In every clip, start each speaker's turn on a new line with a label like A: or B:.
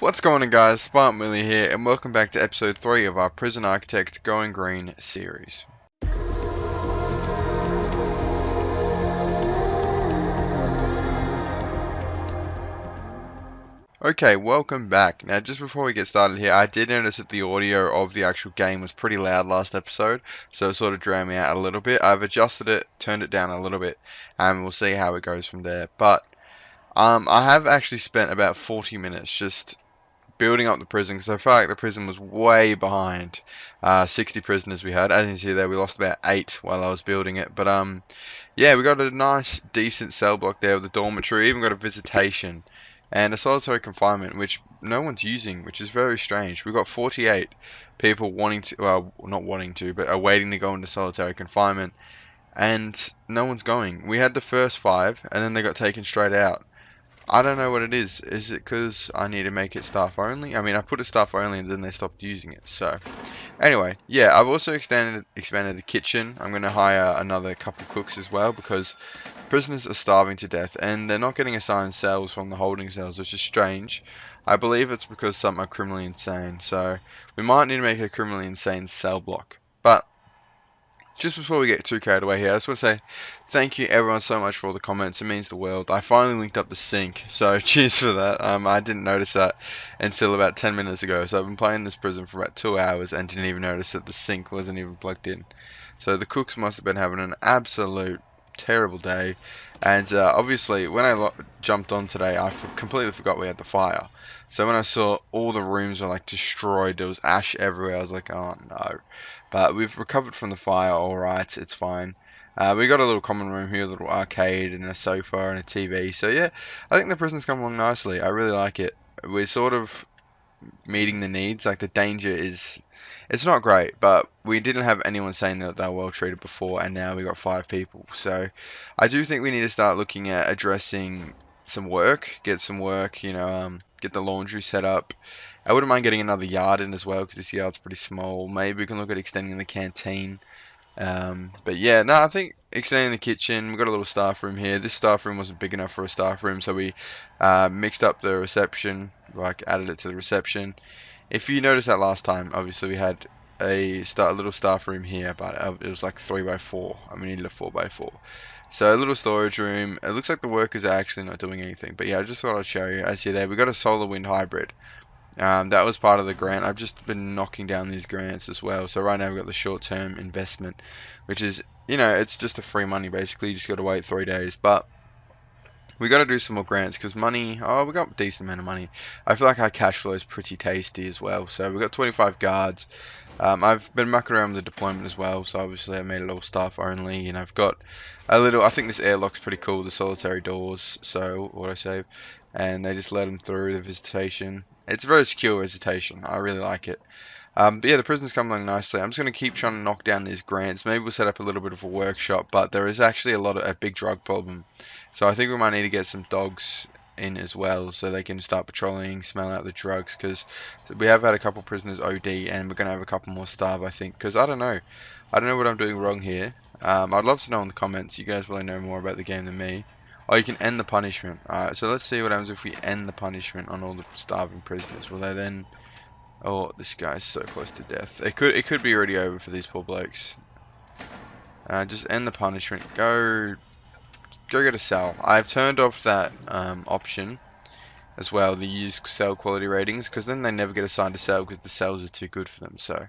A: What's going on, guys? Spartan here, and welcome back to episode 3 of our Prison Architect Going Green series. Okay, welcome back. Now, just before we get started here, I did notice that the audio of the actual game was pretty loud last episode, so it sort of drowned me out a little bit. I've adjusted it, turned it down a little bit, and we'll see how it goes from there. But I have actually spent about 40 minutes just building up the prison because I felt like the prison was way behind. 60 prisoners we had. As you can see there, we lost about 8 while I was building it. But yeah, we got a nice, decent cell block there with a dormitory. Even got a visitation and a solitary confinement, which no one's using, which is very strange. We've got 48 people wanting to, well, not wanting to, but are waiting to go into solitary confinement, and no one's going. We had the first 5, and then they got taken straight out. I don't know what it is. Is it because I need to make it staff only? I mean, I put it staff only and then they stopped using it. So, anyway, yeah, I've also expanded the kitchen. I'm going to hire another couple cooks as well because prisoners are starving to death and they're not getting assigned cells from the holding cells, which is strange. I believe it's because some are criminally insane. So, we might need to make a criminally insane cell block. But just before we get too carried away here, I just want to say thank you everyone so much for all the comments. It means the world. I finally linked up the sink, so cheers for that. I didn't notice that until about 10 minutes ago. So I've been playing this prison for about 2 hours and didn't even notice that the sink wasn't even plugged in. So the cooks must have been having an absolute terrible day. And obviously, when I jumped on today, I completely forgot we had the fire. So when I saw all the rooms were like destroyed, there was ash everywhere, I was like, oh no. But we've recovered from the fire, alright, it's fine. We got a little common room here, a little arcade and a sofa and a TV. So yeah, I think the prison's come along nicely. I really like it. We're sort of meeting the needs. Like the danger is, it's not great, but we didn't have anyone saying that they were well treated before, and now we got 5 people. So I do think we need to start looking at addressing some work, get some work, get the laundry set up. I wouldn't mind getting another yard in as well because this yard's pretty small. Maybe we can look at extending the canteen. But yeah, no, I think extending the kitchen. We've got a little staff room here. This staff room wasn't big enough for a staff room, so we mixed up the reception, like added it to the reception. If you noticed that last time, obviously we had a little staff room here, but it was like 3x4, and we needed a 4x4. So a little storage room. It looks like the workers are actually not doing anything, but yeah, I just thought I'd show you. I see there, we got a solar wind hybrid. That was part of the grant. I've just been knocking down these grants as well. So right now we've got the short-term investment, which is, it's just a free money basically. You just got to wait 3 days. But we got to do some more grants because money, we got a decent amount of money. I feel like our cash flow is pretty tasty as well. So we got 25 guards. I've been mucking around with the deployment as well. So obviously I made it all staff only. And I've got a little, I think this airlock's pretty cool, the solitary doors. So what I save. And they just let them through the visitation. It's a very secure visitation. I really like it. But yeah, the prison's come along nicely. I'm just going to keep trying to knock down these grants. Maybe we'll set up a little bit of a workshop, but there is actually a big drug problem. So I think we might need to get some dogs in as well so they can start patrolling, smell out the drugs, because we have had a couple prisoners OD and we're going to have a couple more starve, I think, because I don't know. I don't know what I'm doing wrong here. I'd love to know in the comments. You guys really know more about the game than me. Oh, you can end the punishment. Alright, so let's see what happens if we end the punishment on all the starving prisoners. Will they then... Oh, this guy's so close to death. It could be already over for these poor blokes. Just end the punishment. Go get a cell. I've turned off that option as well, the use cell quality ratings, because then they never get assigned a cell because the cells are too good for them. So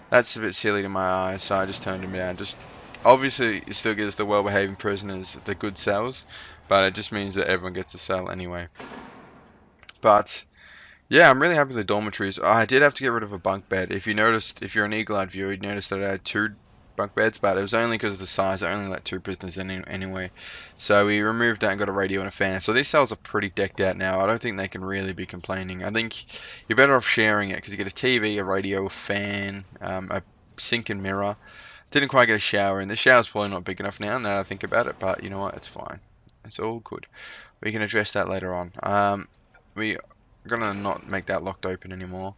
A: that's a bit silly to my eyes, so I just turned them down. Just obviously it still gives the well-behaving prisoners the good cells, but it just means that everyone gets a cell anyway. But yeah, I'm really happy with the dormitories. I did have to get rid of a bunk bed. If you noticed, if you're an eagle-eyed viewer, you'd notice that I had 2 bunk beds, but it was only because of the size. I only let 2 prisoners in anyway. So we removed that and got a radio and a fan. So these cells are pretty decked out now. I don't think they can really be complaining. I think you're better off sharing it because you get a TV, a radio, a fan, a sink and mirror. Didn't quite get a shower, and the shower's probably not big enough now that I think about it, but you know what, it's fine. It's all good. We can address that later on. We're gonna not make that locked open anymore.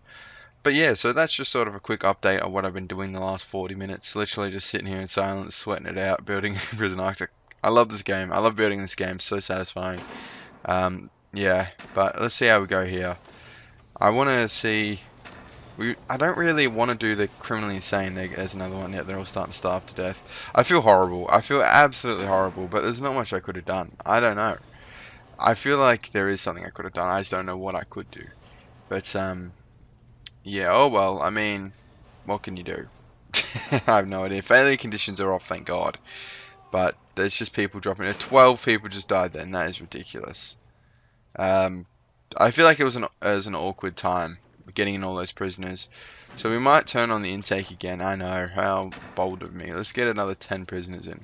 A: But yeah, so that's just sort of a quick update of what I've been doing the last 40 minutes. Literally just sitting here in silence, sweating it out, building Prison Architect. I love this game. I love building this game. It's so satisfying. Yeah, but let's see how we go here. I want to see. I don't really want to do the criminally insane. There's another one yet. They're all starting to starve to death. I feel horrible. I feel absolutely horrible. But there's not much I could have done. I don't know. I feel like there is something I could have done. I just don't know what I could do. But yeah. Oh well. I mean, what can you do? I have no idea. Failure conditions are off, thank God. But there's just people dropping it. 12 people just died then. That is ridiculous. Um, I feel like it was an awkward time getting in all those prisoners. So we might turn on the intake again. I know, how bold of me. Let's get another 10 prisoners in.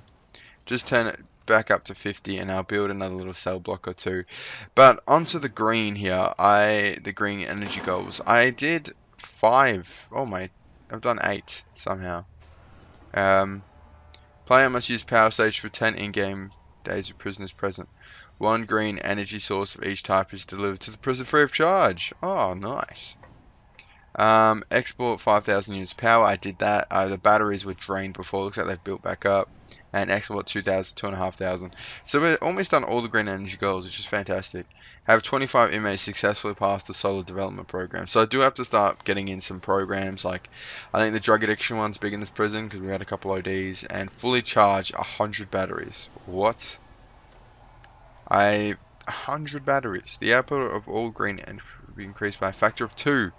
A: Just turn it back up to 50 and I'll build another little cell block or two. But onto the green here. The green energy goals. I did 5. Oh my, I've done 8 somehow. Player must use power stage for 10 in-game days of prisoners present. One green energy source of each type is delivered to the prison free of charge. Oh, nice. Export 5,000 units of power. I did that. The batteries were drained before. Looks like they've built back up. And export 2,000, 2,500. So we're almost done all the green energy goals, which is fantastic. Have 25 inmates successfully passed the solar development program. So I do have to start getting in some programs. Like, I think the drug addiction one's big in this prison because we had a couple ODs. And fully charge 100 batteries. What? 100 batteries. The output of all green energy will be increased by a factor of 2.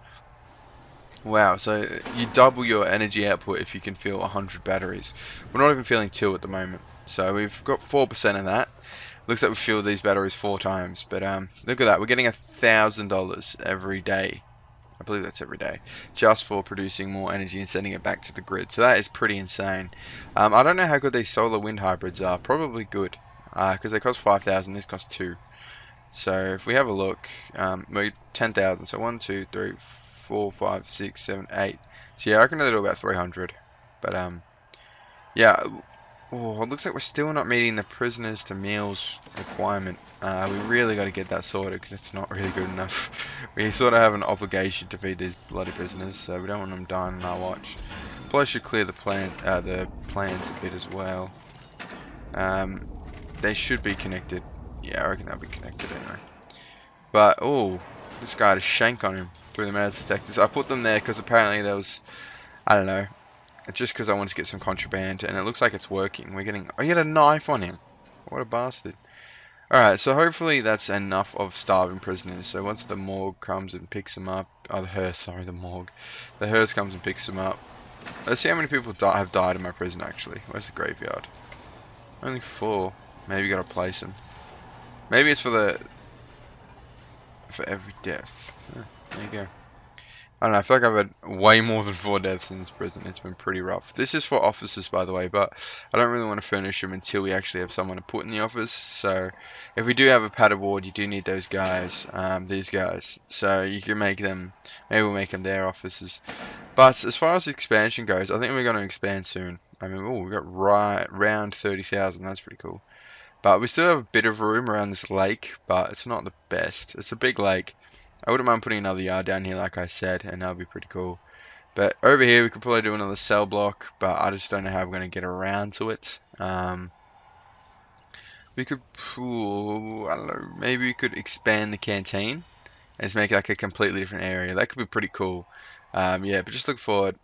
A: Wow, so you double your energy output if you can fill 100 batteries. We're not even filling 2 at the moment. So we've got 4% of that. Looks like we fill these batteries 4 times. But look at that. We're getting $1,000 every day. I believe that's every day. Just for producing more energy and sending it back to the grid. So that is pretty insane. I don't know how good these solar wind hybrids are. Probably good. Because they cost 5,000. This costs 2. So if we have a look, we're 10,000. So 1, 2, 3, 4, 5, 6, 7, 8. So yeah, I reckon they'll do about 300. But yeah. Oh, it looks like we're still not meeting the prisoners to meals requirement. We really got to get that sorted because it's not really good enough. We sort of have an obligation to feed these bloody prisoners, so we don't want them dying on our watch. Plus, should clear the plans a bit as well. They should be connected. Yeah, I reckon they'll be connected anyway. But oh, this guy had a shank on him through the metal detectors. I put them there because apparently there was, I don't know. Just because I wanted to get some contraband, and it looks like it's working. We're getting... Oh, he had a knife on him. What a bastard. Alright, so hopefully that's enough of starving prisoners. So once the morgue comes and picks them up... Oh, the hearse, sorry, the morgue. The hearse comes and picks them up. Let's see how many people have died in my prison, actually. Where's the graveyard? Only 4. Maybe you gotta place them. Maybe it's for every death. There you go. I don't know, I feel like I've had way more than 4 deaths in this prison. It's been pretty rough. This is for officers, by the way, but I don't really want to furnish them until we actually have someone to put in the office. So, if we do have a padded ward, you do need those guys, these guys. So, you can make them, maybe we'll make them their officers. But, as far as expansion goes, I think we're going to expand soon. I mean, oh, we've got around 30,000, that's pretty cool. But we still have a bit of room around this lake, but it's not the best. It's a big lake. I wouldn't mind putting another yard down here, like I said, and that would be pretty cool. But over here, we could probably do another cell block, but I just don't know how we're going to get around to it. We could, I don't know, maybe we could expand the canteen and just make like a completely different area. That could be pretty cool. Yeah, but just look forward.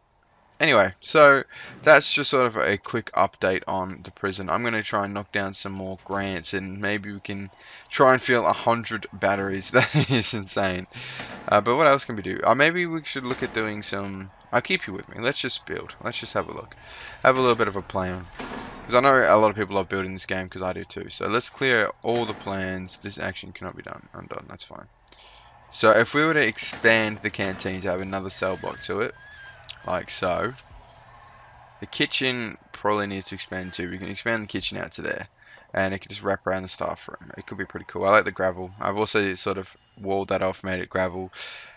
A: Anyway, so that's just sort of a quick update on the prison. I'm going to try and knock down some more grants and maybe we can try and fill 100 batteries. That is insane. But what else can we do? Maybe we should look at doing some... I'll keep you with me. Let's just build. Let's just have a look. Have a little bit of a plan. Because I know a lot of people love building this game because I do too. So let's clear all the plans. This action cannot be undone. That's fine. So if we were to expand the canteen to have another cell block to it, like so. The kitchen probably needs to expand too. We can expand the kitchen out to there. And it can just wrap around the staff room. It could be pretty cool. I like the gravel. I've also sort of walled that off, made it gravel.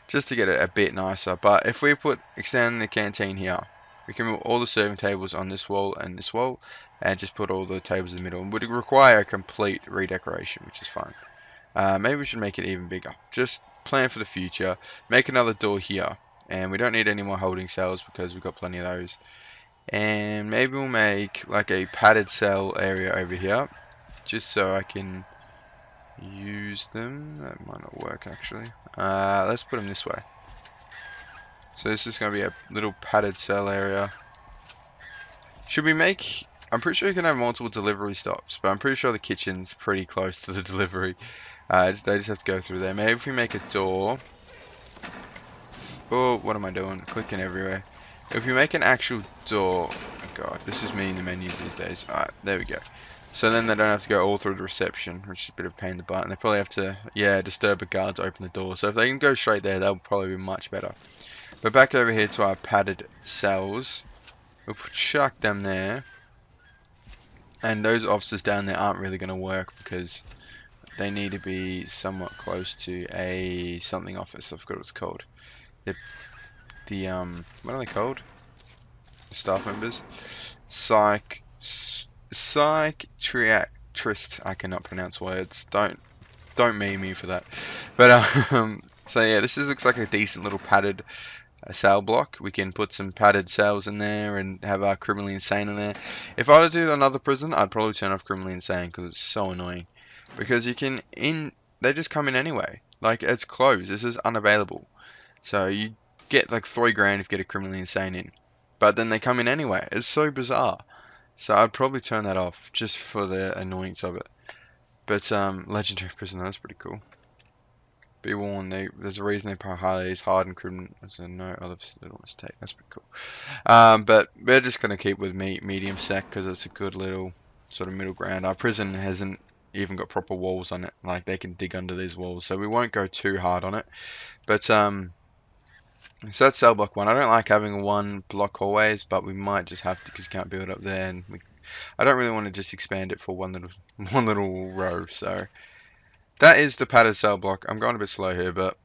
A: Just to get it a bit nicer. But if we extend the canteen here, we can move all the serving tables on this wall and this wall. And just put all the tables in the middle. It would require a complete redecoration, which is fine. Maybe we should make it even bigger. Just plan for the future. Make another door here. And we don't need any more holding cells because we've got plenty of those. And maybe we'll make like a padded cell area over here. Just so I can use them. That might not work actually. Let's put them this way. So this is going to be a little padded cell area. Should we make... I'm pretty sure you can have multiple delivery stops, but I'm pretty sure the kitchen's pretty close to the delivery. They just have to go through there. Maybe if we make a door... Oh, what am I doing? Clicking everywhere. If we make an actual door... Oh god, this is me in the menus these days. Alright, there we go. So then they don't have to go all through the reception, which is a bit of a pain in the butt. And they probably have to, yeah, disturb a guard to open the door. So if they can go straight there, that'll probably be much better. But back over here to our padded cells. We'll chuck them there. And those officers down there aren't really going to work because they need to be somewhat close to a something office. I forgot what it's called. What are they called? Staff members? Psychiatrist. I cannot pronounce words. Don't meme me for that. But so yeah, looks like a decent little padded cell block. We can put some padded cells in there and have our criminally insane in there. If I were to do another prison, I'd probably turn off criminally insane because it's so annoying. Because they just come in anyway. Like it's closed. This is unavailable. So you get like $3 if you get a criminally insane in. But then they come in anyway. It's so bizarre. So I'd probably turn that off just for the annoyance of it. But legendary prisoner, that's pretty cool. Be warned, there's a reason they put highly hard and criminal. So no other little mistake. That's pretty cool. But we're just gonna keep with medium sec because it's a good little sort of middle ground. Our prison hasn't even got proper walls on it. Like they can dig under these walls, so we won't go too hard on it. But so that's cell block 1. I don't like having one block hallways, but we might just have to because you can't build up there, and I don't really want to just expand it for one little row. So that is the padded cell block. I'm going a bit slow here, but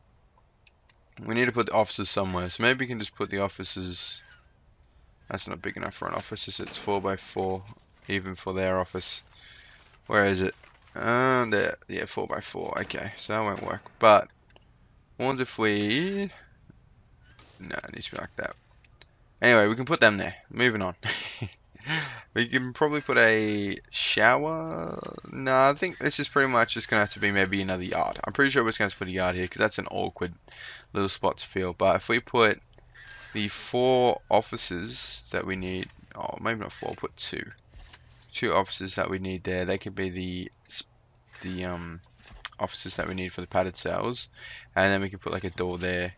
A: we need to put the offices somewhere. So maybe we can just put the offices. That's not big enough for an office. It's 4x4, even for their office. Where is it? There. Yeah, 4x4. Okay, so that won't work. But what if we? No, it needs to be like that. Anyway, we can put them there. Moving on. We can probably put a shower. No, I think this is pretty much just going to have to be maybe another yard. I'm pretty sure we're just going to put a yard here because that's an awkward little spot to fill. But if we put the 4 offices that we need, oh, maybe not 4, put 2. 2 offices that we need there. They could be the offices that we need for the padded cells. And then we can put like a door there.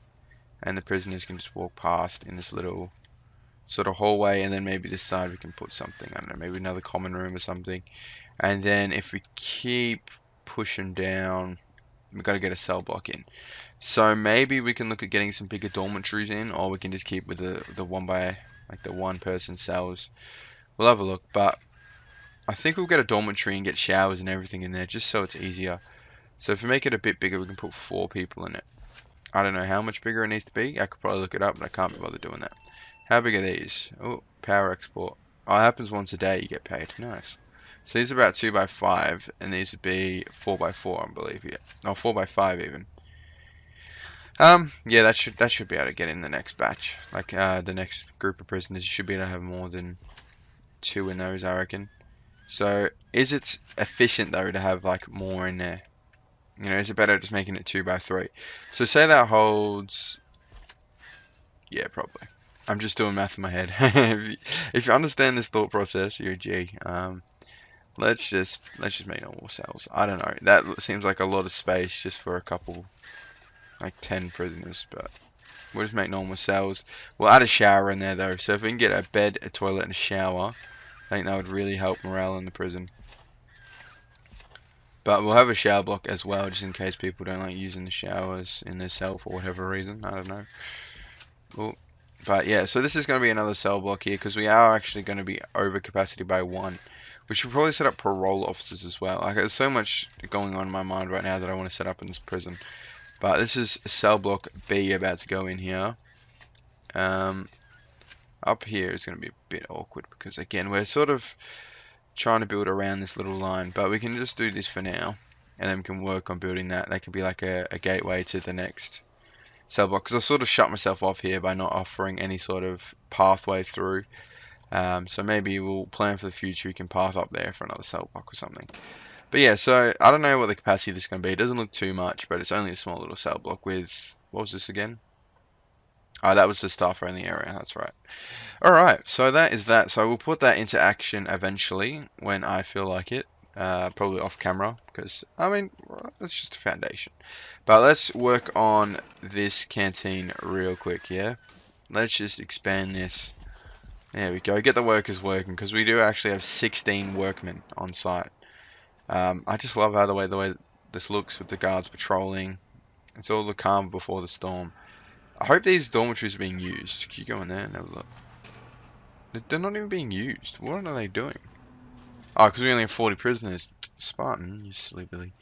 A: And the prisoners can just walk past in this little sort of hallway, and then maybe this side we can put something, I don't know, maybe another common room or something. And then if we keep pushing down, we've got to get a cell block in. So maybe we can look at getting some bigger dormitories in, or we can just keep with the one person cells. We'll have a look, but I think we'll get a dormitory and get showers and everything in there just so it's easier. So if we make it a bit bigger, we can put 4 people in it. I don't know how much bigger it needs to be. I could probably look it up, but I can't be bothered doing that. How big are these? Oh, power export. Oh, it happens once a day, you get paid. Nice. So these are about 2x5, and these would be 4x4, I believe. Yeah, oh, 4x5 even. Yeah, that should be able to get in the next batch. Like the next group of prisoners, you should be able to have more than 2 in those, I reckon. So is it efficient though to have like more in there? You know, is it better just making it 2x3? So say that holds. Yeah, probably. I'm just doing math in my head. If you understand this thought process, you're a G. Let's just make normal cells. I don't know. That seems like a lot of space just for a couple, like 10 prisoners. But we'll just make normal cells. We'll add a shower in there though. So if we can get a bed, a toilet, and a shower, I think that would really help morale in the prison. But we'll have a shower block as well, just in case people don't like using the showers in their cell for whatever reason. I don't know. Well, but yeah, so this is going to be another cell block here because we are actually going to be over capacity by 1. We should probably set up parole officers as well. Like, there's so much going on in my mind right now that I want to set up in this prison. But this is cell block B about to go in here. Up here is going to be a bit awkward because, again, we're sort of trying to build around this little line. But we can just do this for now. And then we can work on building that. That can be like a gateway to the next cell block, because I sort of shut myself off here by not offering any sort of pathway through. So maybe we'll plan for the future. We can path up there for another cell block or something. But yeah, so I don't know what the capacity of this is going to be. It doesn't look too much, but it's only a small little cell block with, what was this again? Oh, that was the staff only area. That's right. Alright, so that is that. So we'll put that into action eventually when I feel like it. Probably off camera because, I mean, it's just a foundation. But let's work on this canteen real quick, yeah? Let's just expand this. There we go. Get the workers working because we do actually have 16 workmen on site. I just love how the way this looks with the guards patrolling. It's all the calm before the storm. I hope these dormitories are being used. Can you go in there and have a look? They're not even being used. What are they doing? Oh, because we only have 40 prisoners. Spartan, you silly Billy.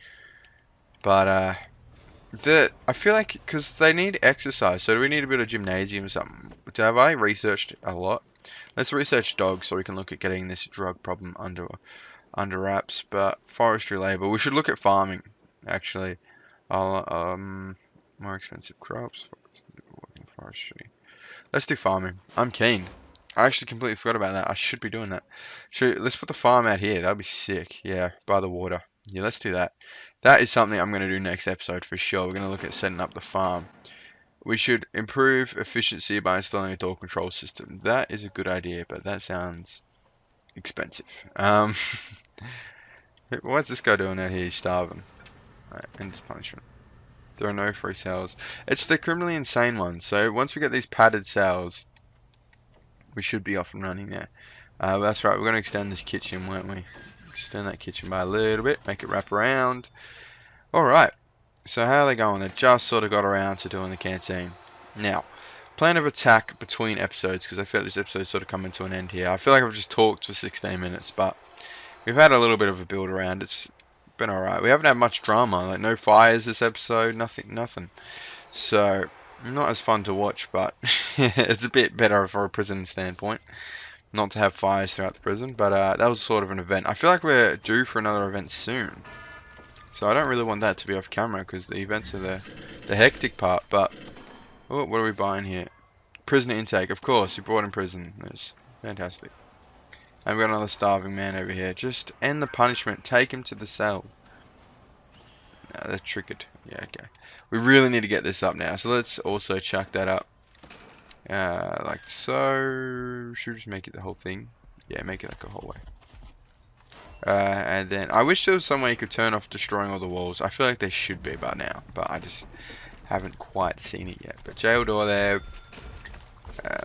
A: But, I feel like, because they need exercise, so do we need a bit of gymnasium or something? Have I researched a lot? Let's research dogs so we can look at getting this drug problem under wraps. But forestry labor, we should look at farming, actually. More expensive crops, forestry. Let's do farming. I'm keen. I actually completely forgot about that. I should be doing that. Let's put the farm out here. That'd be sick. Yeah, by the water. Yeah, let's do that. That is something I'm going to do next episode for sure. We're going to look at setting up the farm. We should improve efficiency by installing a door control system. That is a good idea, but that sounds expensive. What's this guy doing out here? He's starving. Right, end his punishment. There are no free cells. It's the criminally insane one. So once we get these padded cells, we should be off and running there. That's right, we're going to extend this kitchen, weren't we? Extend that kitchen by a little bit, make it wrap around. Alright, so how are they going? They've just sort of got around to doing the canteen. Now, plan of attack between episodes, because I feel like this episode's sort of coming to an end here. I feel like I've just talked for 16 minutes, but we've had a little bit of a build around. It's been alright. We haven't had much drama, like no fires this episode, nothing. So, not as fun to watch, but it's a bit better from a prison standpoint. Not to have fires throughout the prison, but that was sort of an event. I feel like we're due for another event soon. So I don't really want that to be off camera because the events are the hectic part. But, oh, what are we buying here? Prisoner intake, of course. You brought in prison. That's fantastic. And we've got another starving man over here. Just end the punishment. Take him to the cell. No, they're triggered. Yeah, okay. We really need to get this up now. So let's also chuck that up. Like so. Should we just make it the whole thing? Yeah, make it like a whole way. And then I wish there was some way you could turn off destroying all the walls. I feel like there should be by now, but I just haven't quite seen it yet. But jail door there.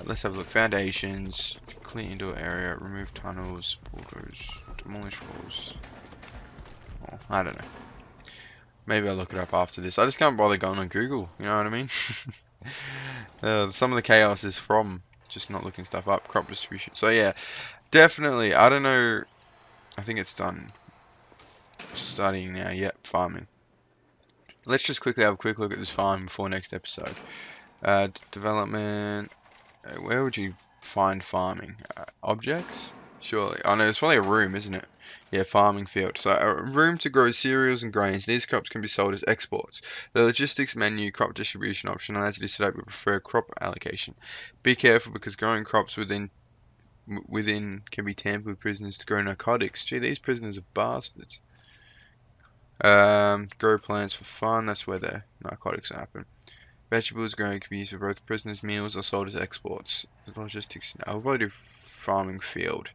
A: Let's have a look. Foundations, clean indoor area, remove tunnels, bulldoze, demolish walls. Oh, I don't know. Maybe I'll look it up after this. I just can't bother going on Google. You know what I mean? Some of the chaos is from just not looking stuff up. Crop distribution. So yeah, definitely. I don't know. I think it's done. Starting now. Yep, farming. Let's just quickly have a quick look at this farm before next episode. Development. Where would you find farming? Objects? Surely. Oh no, it's probably a room, isn't it? Yeah, farming field. So a room to grow cereals and grains. These crops can be sold as exports. The logistics menu crop distribution option allows you to set up your preferred crop allocation. Be careful because growing crops within can be tampered with prisoners to grow narcotics. Gee, these prisoners are bastards. Grow plants for fun. That's where the narcotics happen. Vegetables growing can be used for both prisoners' meals or sold as exports. Logistics. I'll probably do farming field.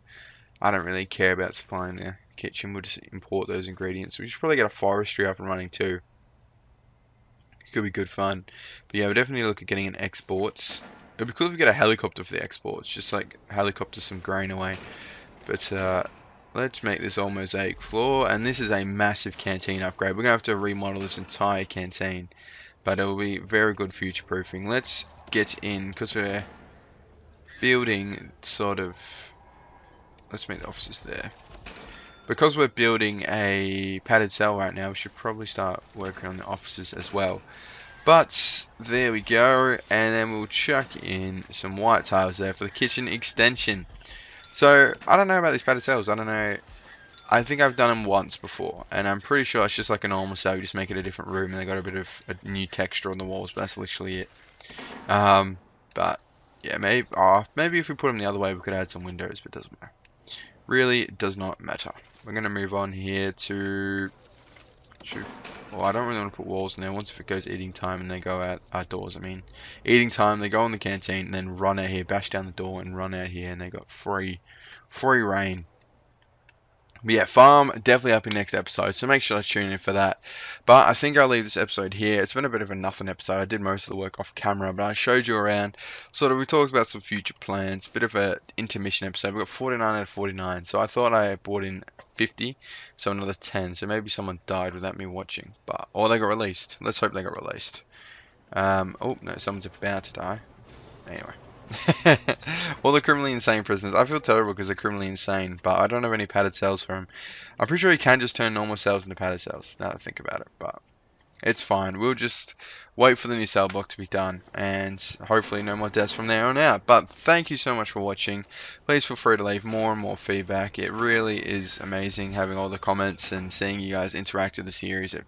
A: I don't really care about supplying the kitchen. We'll just import those ingredients. We should probably get a forestry up and running too. Could be good fun. But yeah, we'll definitely look at getting an exports. It'd be cool if we get a helicopter for the exports. Just like helicopter some grain away. But let's make this all mosaic floor. And this is a massive canteen upgrade. We're going to have to remodel this entire canteen. But it will be very good future proofing. Let's get in because we're building sort of. Let's make the offices there. Because we're building a padded cell right now, we should probably start working on the offices as well. But there we go, and then we'll chuck in some white tiles there for the kitchen extension. So I don't know about these padded cells. I don't know. I think I've done them once before, and I'm pretty sure it's just like a normal cell. You just make it a different room, and they got a bit of a new texture on the walls. But that's literally it. But yeah, maybe if we put them the other way, we could add some windows, but it doesn't matter. Really does not matter. We're going to move on here to Well, I don't really want to put walls in there. Once if it goes eating time and they go outdoors, I mean, eating time, they go in the canteen and then run out here, bash down the door and run out here, and they got free reign. But yeah, farm, definitely up in next episode, so make sure to tune in for that. But I think I'll leave this episode here. It's been a bit of a nothing episode. I did most of the work off camera, but I showed you around. Sort of, we talked about some future plans. Bit of a intermission episode. We got 49 out of 49, so I thought I brought in 50, so another 10. So maybe someone died without me watching, but or they got released. Let's hope they got released. Oh no, someone's about to die. Anyway. All the criminally insane prisoners. I feel terrible because they're criminally insane, but I don't have any padded cells for them. I'm pretty sure you can just turn normal cells into padded cells, now that I think about it, but it's fine. We'll just wait for the new cell block to be done, and hopefully no more deaths from there on out. But thank you so much for watching. Please feel free to leave more and more feedback. It really is amazing having all the comments and seeing you guys interact with the series. It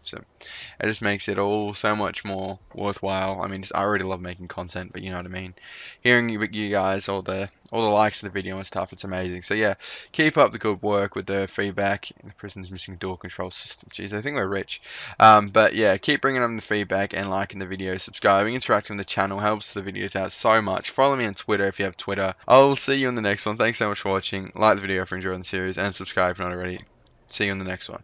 A: just makes it all so much more worthwhile. I mean, I already love making content, but you know what I mean. Hearing you guys, all the likes of the video and stuff, it's amazing. So yeah, keep up the good work with the feedback. The prison's missing door control system. Jeez, I think we're rich. But yeah, keep bringing on the feedback and liking the video, subscribing, interacting with the channel helps the videos out so much. Follow me on Twitter if you have Twitter. I'll see you in the next one. Thanks so much for watching. Like the video if you're enjoying the series, and subscribe if not already. See you in the next one.